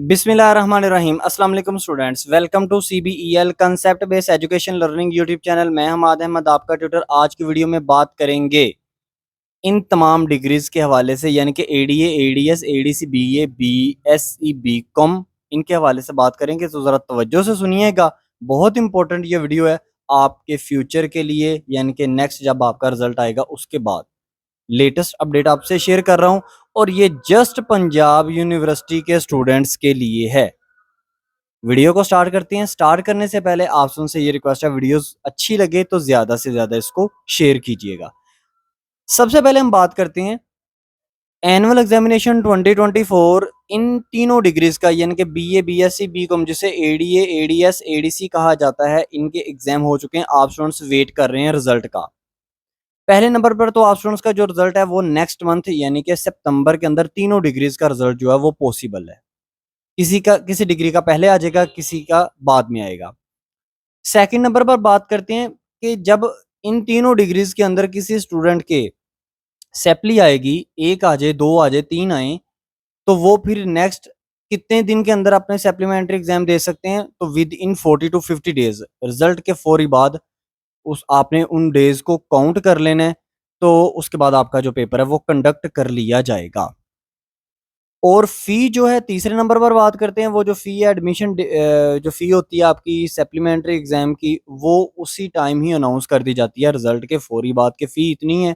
बिस्मिल्लाहिर्रहमानिर्रहीम। अस्सलाम वालेकुम students, welcome to CBEL concept based education learning YouTube channel. मैं हमाद अहमद आपका ट्यूटर। आज की वीडियो में बात करेंगे इन तमाम डिग्रीज के हवाले से, यानी कि ADA, ADS, ADC, BA, BSc, BCom, इनके हवाले से बात करेंगे। तो ज़रा तवज्जो से सुनिएगा, बहुत इंपॉर्टेंट ये वीडियो है आपके फ्यूचर के लिए, यानी कि नेक्स्ट जब आपका रिजल्ट आएगा उसके बाद लेटेस्ट अपडेट आपसे शेयर कर रहा हूं। और ये जस्ट पंजाब यूनिवर्सिटी के स्टूडेंट्स के लिए है। वीडियो को स्टार्ट करते हैं। स्टार्ट करने से पहले आपसे उनसे ये रिक्वेस्ट है, वीडियोस अच्छी लगे तो ज्यादा से ज्यादा इसको शेयर कीजिएगा। सबसे पहले हम बात करते हैं एनुअल एग्जामिनेशन 2024 इन तीनों डिग्रीज का, यानी कि BA, BSc, BCom, जिसे ADA, ADS, ADC कहा जाता है, इनके एग्जाम हो चुके हैं। आप स्टूडेंट्स वेट कर रहे हैं रिजल्ट का। पहले नंबर पर तो आप स्टूडेंट्स का जो रिजल्ट है वो नेक्स्ट मंथ यानी कि सितंबर के अंदर तीनों डिग्रीज का रिजल्ट जो है वो पॉसिबल है। किसी डिग्री का पहले आ जाएगा, किसी का बाद में आएगा। सेकंड नंबर पर बात करते हैं कि जब इन तीनों डिग्रीज के अंदर किसी स्टूडेंट के सेपली आएगी, एक आ जाए, दो आ जाए, तीन आए, तो वो फिर नेक्स्ट कितने दिन के अंदर अपने सप्लीमेंट्री एग्जाम दे सकते हैं? तो with in 40 to 50 days, result के फौरी बाद उस आपने उन डेज को काउंट कर लेना है। तो उसके बाद आपका जो पेपर है वो कंडक्ट कर लिया जाएगा। और फी जो है, तीसरे नंबर पर बात करते हैं। वो जो फी है एडमिशन, जो फी होती है आपकी सप्लीमेंट्री एग्जाम की, वो उसी टाइम ही अनाउंस कर दी जाती है रिजल्ट के फौरी बाद के फी इतनी है,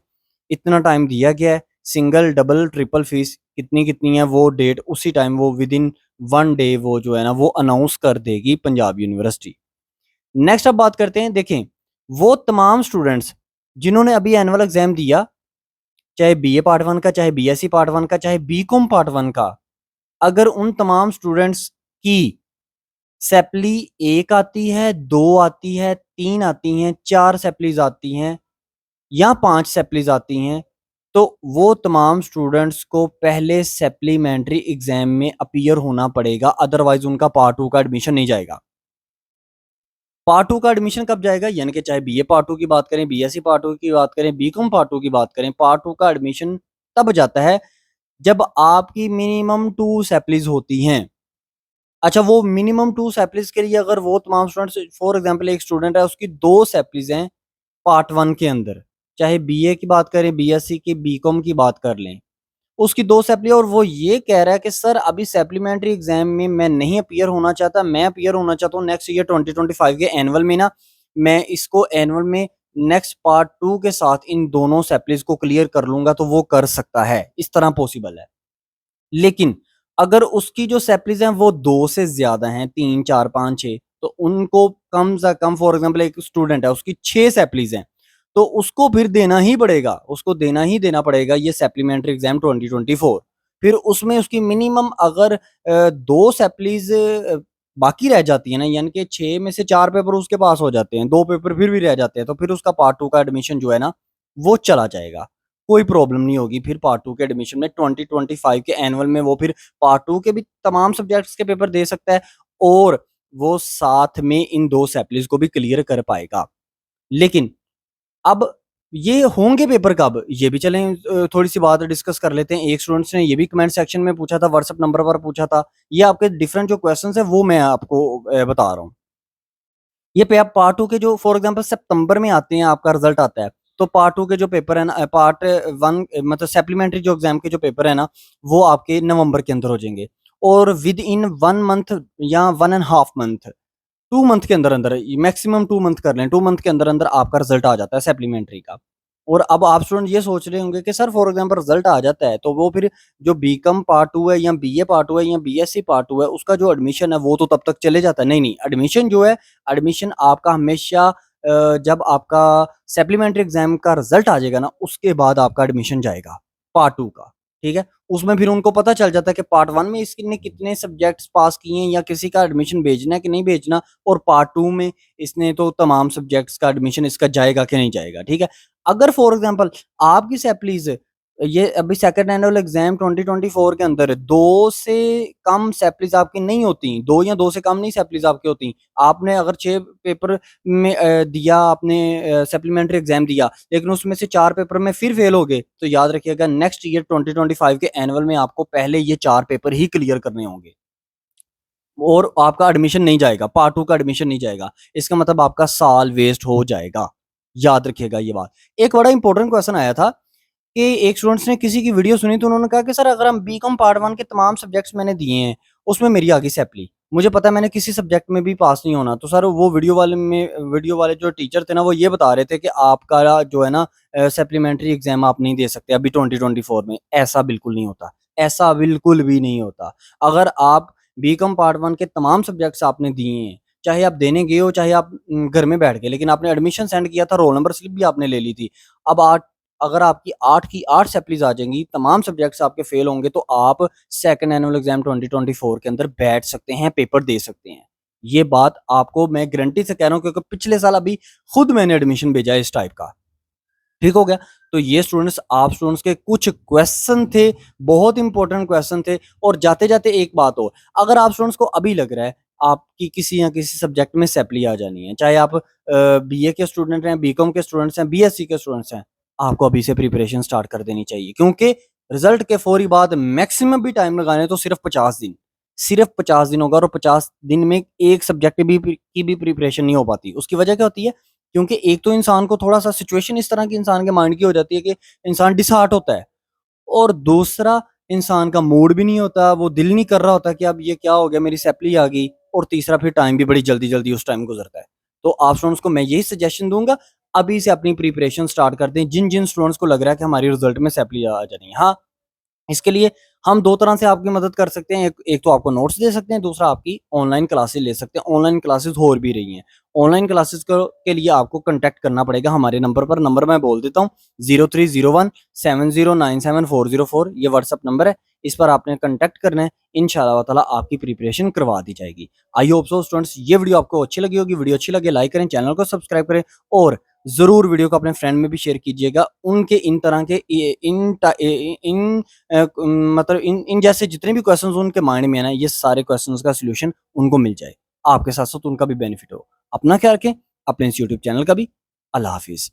इतना टाइम दिया गया है। सिंगल, डबल, ट्रिपल फीस कितनी कितनी है वो डेट उसी टाइम, वो विद इन 1 डे वो जो है ना वो अनाउंस कर देगी पंजाब यूनिवर्सिटी। नेक्स्ट अब बात करते हैं, देखें वो तमाम स्टूडेंट्स जिन्होंने अभी एनुअल एग्जाम दिया, चाहे BA पार्ट 1 का, चाहे BSc पार्ट 1 का, चाहे BCom पार्ट 1 का, अगर उन तमाम स्टूडेंट्स की सेपली एक आती है, दो आती है, तीन आती हैं, चार सेपलीज आती हैं या पांच सेपलीज आती हैं, तो वो तमाम स्टूडेंट्स को पहले सप्लीमेंट्री एग्जाम में अपीयर होना पड़ेगा, अदरवाइज उनका पार्ट 2 का एडमिशन नहीं जाएगा। पार्ट 2 का एडमिशन कब जाएगा? यानी कि चाहे BA पार्ट 2 की बात करें, BSc पार्ट 2 की बात करें, BCom पार्ट 2 की बात करें, पार्ट 2 का एडमिशन तब जाता है जब आपकी मिनिमम 2 सैपलीज होती हैं। अच्छा, वो मिनिमम 2 सैपलीज के लिए अगर वो तमाम स्टूडेंट्स, फॉर एग्जांपल एक स्टूडेंट है उसकी 2 सैपलीज हैं पार्ट 1 के अंदर, चाहे BA की बात करें, BSc की, BCom की बात कर लें, उसकी 2 सैपली, और वो ये कह रहा है कि सर अभी सप्लीमेंट्री एग्जाम में मैं नहीं अपीयर होना चाहता, मैं अपीयर होना चाहता हूँ नेक्स्ट ईयर 2025 के एनुअल में ना, मैं इसको एनुअल में नेक्स्ट पार्ट 2 के साथ इन दोनों सैपलीज को क्लियर कर लूंगा, तो वो कर सकता है, इस तरह पॉसिबल है। लेकिन अगर उसकी जो सैपलीज हैं वो 2 से ज्यादा हैं, 3, 4, 5, 6, तो उनको कम से कम, फॉर एग्जांपल एक स्टूडेंट है उसकी 6 सैपलीज हैं, तो उसको फिर देना ही पड़ेगा, उसको देना ही देना पड़ेगा ये सप्लीमेंट्री एग्जाम 2024। फिर उसमें उसकी मिनिमम अगर 2 सैपलीज बाकी रह जाती है ना, यानी कि 6 में से 4 पेपर उसके पास हो जाते हैं, 2 पेपर फिर भी रह जाते हैं, तो फिर उसका पार्ट 2 का एडमिशन जो है ना वो चला जाएगा। कोई प्रॉब्लम नहीं होगी फिर पार्ट 2 के एडमिशन में। 2025 के एनुअल में वो फिर पार्ट 2 के भी तमाम सब्जेक्ट्स के पेपर दे सकता है, और वो साथ में इन 2 सैपलीज को भी क्लियर कर पाएगा। लेकिन अब ये होंगे पेपर कब, ये भी चलें थोड़ी सी बात डिस्कस कर लेते हैं। एक स्टूडेंट्स ने ये भी कमेंट सेक्शन में पूछा था, व्हाट्सएप नंबर पर पूछा था। ये आपके डिफरेंट जो क्वेश्चंस है वो मैं आपको बता रहा हूँ। ये पे आप पार्ट 2 के जो, फॉर एग्जांपल सितंबर में आते हैं, आपका रिजल्ट आता है, तो पार्ट 2 के जो पेपर है ना, पार्ट 1 मतलब सप्लीमेंट्री जो एग्जाम के जो पेपर है ना, वो आपके नवंबर के अंदर हो जाएंगे। और विद इन 1 मंथ या 1.5 मंथ, 2 मंथ के अंदर अंदर, मैक्सिमम 2 मंथ कर लें, 2 मंथ के अंदर अंदर आपका रिजल्ट आ जाता है सप्लीमेंट्री का। और अब आप स्टूडेंट ये सोच रहे होंगे कि सर फॉर एग्जांपल रिजल्ट आ जाता है तो वो फिर जो बीकॉम पार्ट 2 है, या BA पार्ट 2 है, या BSc पार्ट 2 है, उसका जो एडमिशन है वो तो तब तक चले जाता है। नहीं नहीं, एडमिशन जो है, एडमिशन आपका हमेशा जब आपका सप्लीमेंट्री एग्जाम का रिजल्ट आ जाएगा ना, उसके बाद आपका एडमिशन जाएगा पार्ट 2 का। ठीक है, उसमें फिर उनको पता चल जाता है कि पार्ट 1 में इसने कितने सब्जेक्ट्स पास किए हैं, या किसी का एडमिशन भेजना है कि नहीं भेजना, और पार्ट 2 में इसने तो तमाम सब्जेक्ट्स का एडमिशन इसका जाएगा कि नहीं जाएगा। ठीक है, अगर फॉर एग्जांपल आपकी सैपलीज, ये अभी सेकंड एनुअल एग्जाम 2024 के अंदर 2 से कम सैपलीज आपकी नहीं होती, 2 या 2 से कम नहीं सैपलीज आपकी होती, आपने अगर 6 पेपर में दिया, आपने सप्लीमेंट्री एग्जाम दिया, लेकिन उसमें से 4 पेपर में फिर फेल हो गए, तो याद रखिएगा नेक्स्ट ईयर 2025 के एनुअल में आपको पहले ये 4 पेपर ही क्लियर करने होंगे। और आपका एडमिशन नहीं जाएगा, पार्ट 2 का एडमिशन नहीं जाएगा। इसका मतलब आपका साल वेस्ट हो जाएगा। याद रखिएगा ये बात। एक बड़ा इंपॉर्टेंट क्वेश्चन आया था कि एक स्टूडेंट्स ने किसी की वीडियो सुनी, तो उन्होंने कहा कि सर अगर हम बीकॉम पार्ट 1 के तमाम सब्जेक्ट्स मैंने दिए हैं, उसमें मेरी आ गई सैप्ली, मुझे पता है मैंने किसी सब्जेक्ट में भी पास नहीं होना। तो सर वो वीडियो वाले जो टीचर थे ना, वो ये बता रहे थे कि आपका जो है ना सप्लीमेंट्री एग्जाम आप नहीं दे सकते अभी 2024 में। ऐसा बिल्कुल नहीं होता, ऐसा बिल्कुल भी नहीं होता। अगर आप बीकॉम पार्ट 1 के तमाम सब्जेक्ट्स आपने दिए हैं, चाहे आप देने गए हो चाहे आप घर में बैठ गए, लेकिन आपने एडमिशन सेंड किया था, रोल नंबर स्लिप भी आपने ले ली थी। अब अगर आपकी 8 की 8 सप्लीज आ जाएंगी, तमाम सब्जेक्ट्स आपके फेल होंगे, तो आप सेकंड एनुअल एग्जाम 2024 के अंदर बैठ सकते हैं, पेपर दे सकते हैं। ये बात आपको मैं गारंटी से कह रहा हूं, क्योंकि पिछले साल अभी खुद मैंने एडमिशन भेजा है इस टाइप का। ठीक हो गया। तो ये स्टूडेंट्स, आप स्टूडेंट्स के कुछ क्वेश्चन थे, बहुत इंपॉर्टेंट क्वेश्चन थे। और जाते जाते एक बात और, अगर आप स्टूडेंट्स को अभी लग रहा है आपकी किसी ना किसी सब्जेक्ट में सैप्ली आ जानी है, चाहे आप बीए के स्टूडेंट हैं, बीकॉम के स्टूडेंट्स हैं, बीएससी के स्टूडेंट्स हैं, आपको अभी से प्रिपरेशन स्टार्ट कर देनी चाहिए। क्योंकि रिजल्ट के फौरी बाद मैक्सिमम भी टाइम लगाने तो सिर्फ 50 दिन, सिर्फ 50 दिन होगा। और 50 दिन में एक सब्जेक्ट की भी प्रिपरेशन नहीं हो पाती। उसकी वजह क्या होती है? क्योंकि एक तो इंसान को थोड़ा सा सिचुएशन इस तरह की इंसान के माइंड की हो जाती है कि इंसान डिसहार्ट होता है, और दूसरा इंसान का मूड भी नहीं होता, वो दिल नहीं कर रहा होता कि अब ये क्या हो गया, मेरी सैप्ली आ गई। और तीसरा फिर टाइम भी बड़ी जल्दी जल्दी उस टाइम गुजरता है। तो आप स्टूडेंट्स को मैं यही सजेशन दूंगा, अभी से अपनी प्रिपरेशन स्टार्ट कर दें, जिन जिन स्टूडेंट्स को लग रहा है कि हमारी रिजल्ट में सैप्ली आ जानी है। हाँ, इसके लिए हम 2 तरह से आपकी मदद कर सकते हैं। एक तो आपको नोट्स दे सकते हैं, दूसरा आपकी ऑनलाइन क्लासेस ले सकते हैं। ऑनलाइन क्लासेस हो भी रही हैं। ऑनलाइन क्लासेस के लिए आपको कॉन्टैक्ट करना पड़ेगा हमारे नंबर पर। नंबर मैं बोल देता हूँ, 030170974004, ये व्हाट्सएप नंबर है। इस पर आपने कॉन्टैक्ट करना है, इंशाल्लाह ताला आपकी प्रिपरेशन करवा दी जाएगी। आई होप सो स्टूडेंट्स, ये वीडियो आपको अच्छी लगी होगी। वीडियो अच्छी लगे लाइक करें, चैनल को सब्सक्राइब करें, और ज़रूर वीडियो को अपने फ्रेंड में भी शेयर कीजिएगा। उनके इन तरह के इन मतलब इन जैसे जितने भी क्वेश्चंस उनके माइंड में है ना, ये सारे क्वेश्चंस का सॉल्यूशन उनको मिल जाए। आपके साथ साथ उनका भी बेनिफिट हो। अपना ख्याल रखें, अपने इस यूट्यूब चैनल का भी। अल्लाह हाफिज़।